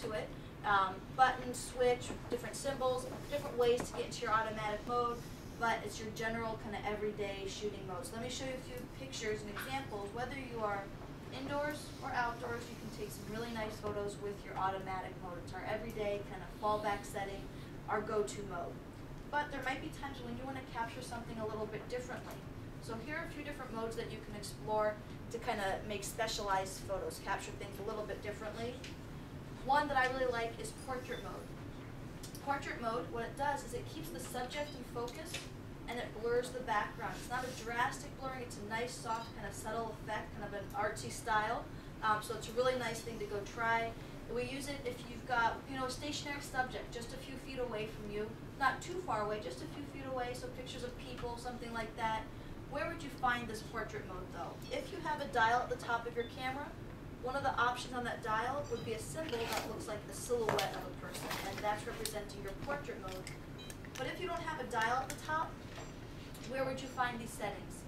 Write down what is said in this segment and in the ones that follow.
to it. Button, switch, different symbols, different ways to get into your automatic mode, but it's your general kind of everyday shooting mode. So let me show you a few pictures and examples. Whether you are indoors or outdoors, you can take some really nice photos with your automatic mode. It's our everyday kind of fallback setting, our go-to mode. But there might be times when you want to capture something a little bit differently. So here are a few different modes that you can explore to kind of make specialized photos, capture things a little bit differently. One that I really like is portrait mode. Portrait mode, what it does is it keeps the subject in focus and it blurs the background. It's not a drastic blurring, it's a nice, soft, kind of subtle effect, kind of an artsy style. So it's a really nice thing to go try. We use it if you've got, a stationary subject just a few feet away from you, not too far away, just a few feet away, so pictures of people, something like that. Where would you find this portrait mode though? If you have a dial at the top of your camera, one of the options on that dial would be a symbol that looks like the silhouette of a person, and that's representing your portrait mode. But if you don't have a dial at the top, where would you find these settings?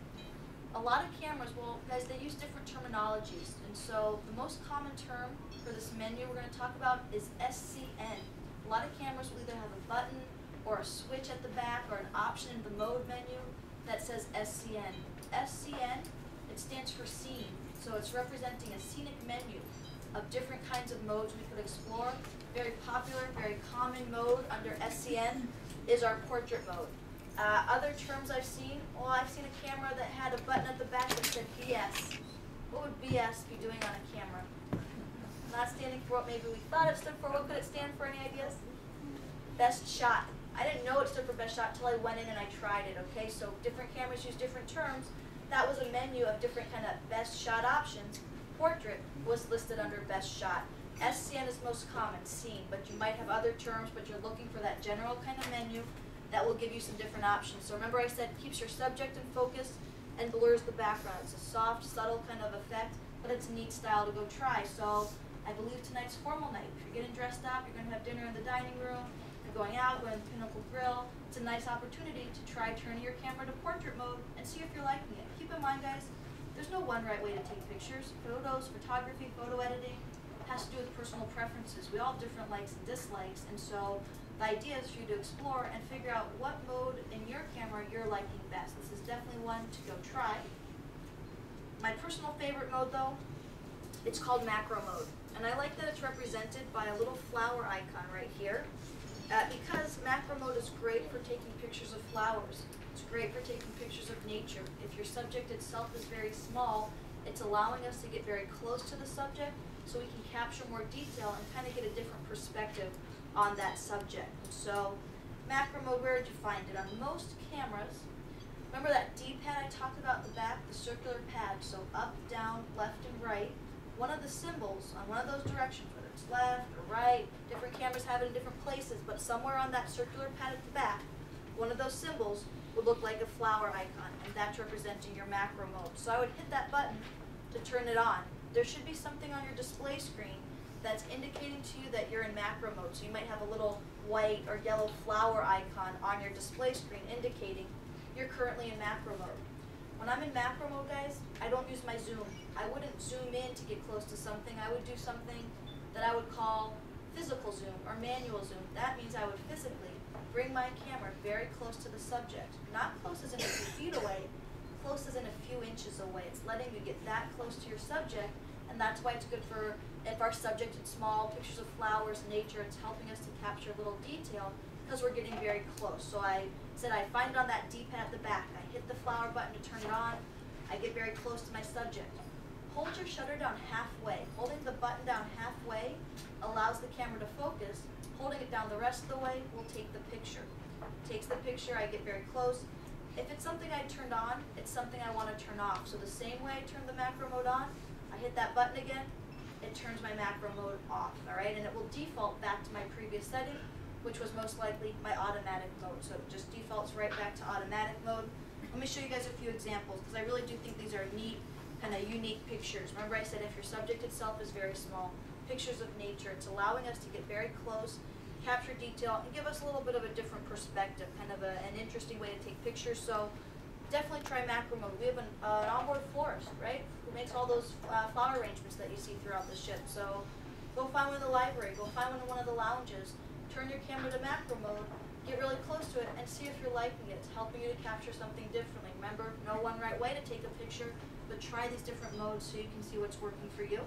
A lot of cameras, well, guys, they use different terminologies, and so the most common term for this menu we're going to talk about is SCN. A lot of cameras will either have a button or a switch at the back or an option in the mode menu that says SCN. SCN, it stands for scene. So it's representing a scenic menu of different kinds of modes we could explore. Very popular, very common mode under SCN is our portrait mode. Other terms I've seen, I've seen a camera that had a button at the back that said BS. What would BS be doing on a camera? Not standing for what maybe we thought it stood for. What could it stand for? Any ideas? Best shot. I didn't know it stood for best shot until I went in and I tried it, okay? So different cameras use different terms. That was a menu of different kind of best shot options. Portrait was listed under best shot. SCN is most common, scene, but you might have other terms, but you're looking for that general kind of menu that will give you some different options. So remember I said keeps your subject in focus and blurs the background. It's a soft, subtle kind of effect, but it's a neat style to go try. So I believe tonight's formal night. If you're getting dressed up, you're going to have dinner in the dining room, you're going out, going to the Pinnacle Grill, it's a nice opportunity to try turning your camera to portrait mode and see if you're liking it. Keep in mind, guys, there's no one right way to take pictures. Photos, photography, photo editing has to do with personal preferences. We all have different likes and dislikes, and so the idea is for you to explore and figure out what mode in your camera you're liking best. This is definitely one to go try. My personal favorite mode, though, it's called macro mode, and I like that it's represented by a little flower icon right here. Because macro mode is great for taking pictures of flowers. It's great for taking pictures of nature. If your subject itself is very small, it's allowing us to get very close to the subject so we can capture more detail and kind of get a different perspective on that subject. So macro mode, where did you find it? On most cameras, remember that D-pad I talked about in the back, the circular pad, so up, down, left, and right. One of the symbols on one of those directions, whether it's left or right, different cameras have it in different places, but somewhere on that circular pad at the back, one of those symbols would look like a flower icon, and that's representing your macro mode. So I would hit that button to turn it on. There should be something on your display screen that's indicating to you that you're in macro mode. So you might have a little white or yellow flower icon on your display screen indicating you're currently in macro mode. When I'm in macro mode, guys, I don't use my zoom. I wouldn't zoom in to get close to something. I would do something that I would call physical zoom or manual zoom. That means I would physically bring my camera very close to the subject. Not close as in a few feet away, close as in a few inches away. It's letting you get that close to your subject, and that's why it's good for, if our subject is small, pictures of flowers, nature, it's helping us to capture little detail because we're getting very close. So I said I find it on that D-pad at the back. I hit the flower button to turn it on. I get very close to my subject. Hold your shutter down halfway. Holding the button down halfway allows the camera to focus. Holding it down the rest of the way will take the picture. Takes the picture, I get very close. If it's something I turned on, it's something I want to turn off. So the same way I turn the macro mode on, I hit that button again, it turns my macro mode off, all right? And it will default back to my previous setting, which was most likely my automatic mode. So it just defaults right back to automatic mode. Let me show you guys a few examples, because I really do think these are neat, kind of unique pictures. Remember I said if your subject itself is very small, pictures of nature, it's allowing us to get very close, capture detail, and give us a little bit of a different perspective, kind of an interesting way to take pictures. So definitely try macro mode. We have an onboard florist, right, who makes all those flower arrangements that you see throughout the ship. So Go find one in the library, go find one in one of the lounges, turn your camera to macro mode, get really close to it, and see if you're liking it. It's helping you to capture something differently. Remember, no one right way to take a picture, but try these different modes so you can see what's working for you.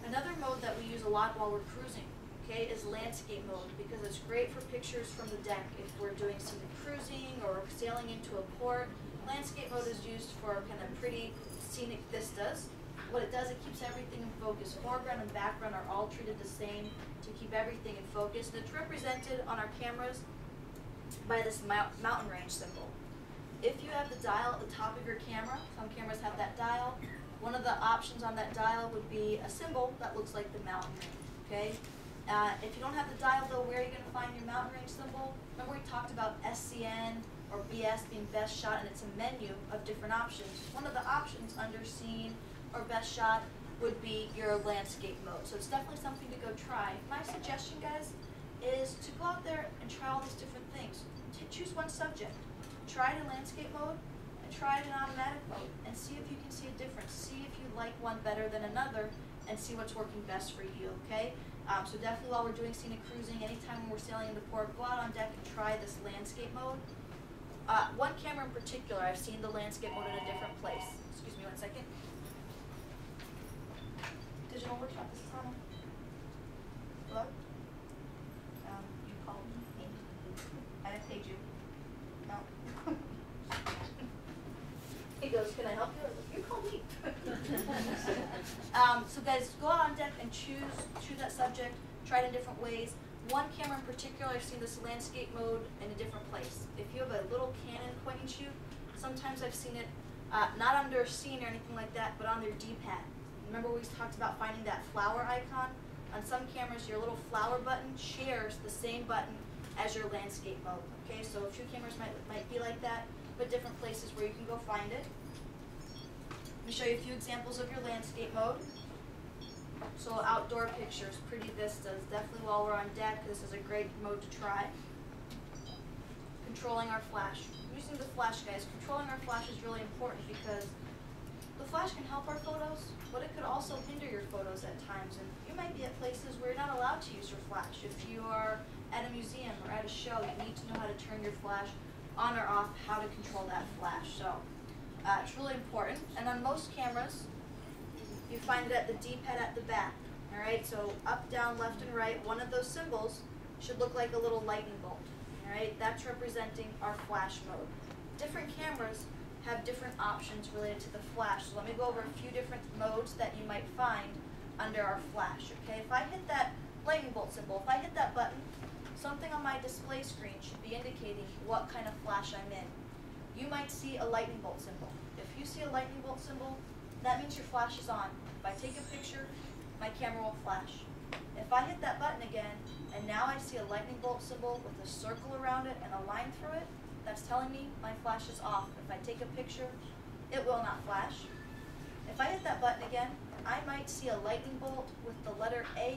Another mode that we use a lot while we're cruising, okay, is landscape mode, because it's great for pictures from the deck. If we're doing scenic cruising or sailing into a port, landscape mode is used for kind of pretty scenic vistas. What it does, it keeps everything in focus. Foreground and background are all treated the same to keep everything in focus. And it's represented on our cameras by this mountain range symbol. If you have the dial at the top of your camera, some cameras have that dial, one of the options on that dial would be a symbol that looks like the mountain range, okay? If you don't have the dial though, where are you going to find your mountain range symbol? Remember we talked about SCN or BS being best shot, and it's a menu of different options. One of the options under scene or best shot would be your landscape mode. So it's definitely something to go try. My suggestion, guys, is to go out there and try all these different things. Choose one subject. Try it in landscape mode and try it in automatic mode and see if you can see a difference. See if you like one better than another and see what's working best for you, okay? So definitely while we're doing scenic cruising, anytime when we're sailing into port, go out on deck and try this landscape mode. One camera in particular, I've seen the landscape mode in a different place. Excuse me 1 second. Digital workshop, this is Hannah. Hello? You called me. I didn't pay you. No. He goes, can I help you? I was like, you called me. So guys, go out on deck and choose that subject, try it in different ways. One camera in particular, I've seen this landscape mode in a different place. If you have a little Canon point and shoot, sometimes I've seen it not under scene or anything like that, but on their D-pad. Remember we talked about finding that flower icon? On some cameras, your little flower button shares the same button as your landscape mode. Okay, so a few cameras might be like that, but different places where you can go find it. Let me show you a few examples of your landscape mode. So outdoor pictures, pretty vistas, definitely while we're on deck, this is a great mode to try. Controlling our flash. Using the flash, guys, controlling our flash is really important because the flash can help our photos, but it could also hinder your photos at times. And you might be at places where you're not allowed to use your flash. If you are at a museum or at a show, you need to know how to turn your flash on or off, how to control that flash. So it's really important. And on most cameras, you find it at the D-pad at the back. All right, so up, down, left, and right, one of those symbols should look like a little lightning bolt. All right, that's representing our flash mode. Different cameras have different options related to the flash. So let me go over a few different modes that you might find under our flash. Okay, if I hit that lightning bolt symbol, if I hit that button, something on my display screen should be indicating what kind of flash I'm in. You might see a lightning bolt symbol. If you see a lightning bolt symbol, that means your flash is on. If I take a picture, my camera will flash. If I hit that button again, and now I see a lightning bolt symbol with a circle around it and a line through it, that's telling me my flash is off. If I take a picture, it will not flash. If I hit that button again, I might see a lightning bolt with the letter A